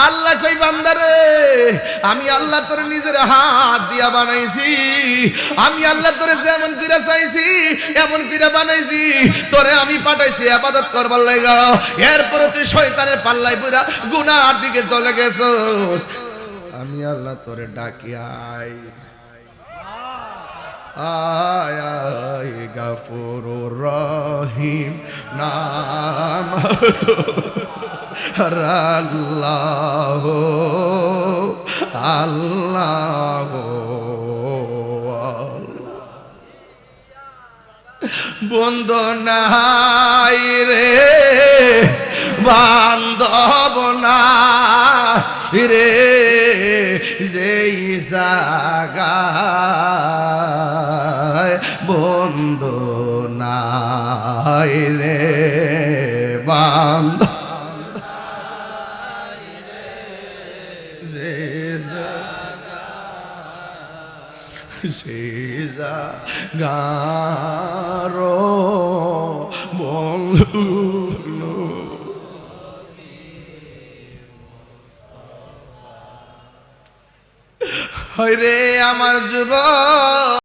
আল্লাহ কই বান্দারে আমি আল্লাহ তোরে নিজের হাত দিয়া বানাইছি, আমি আল্লাহ তোরে যেমন করে চাইছি এমন করে বানাইছি, তোরে আমি পাঠাইছি ইবাদত করবার লাগা। এরপরে তুই শয়তানের পাল্লায় পড়া গুনার দিকে চলে গেছস। আমি আল্লাহ তোরে ডাকি আয় আয় আয় গফুরুর রহিম নাম আল্লাহ আল্লাহ বন্ধু নাই রে বান্ধব নাই রে যেই জায়গায় বন্ধু নাই রে বান্ধব গারো বন্ধু হইরে আমার যুবক।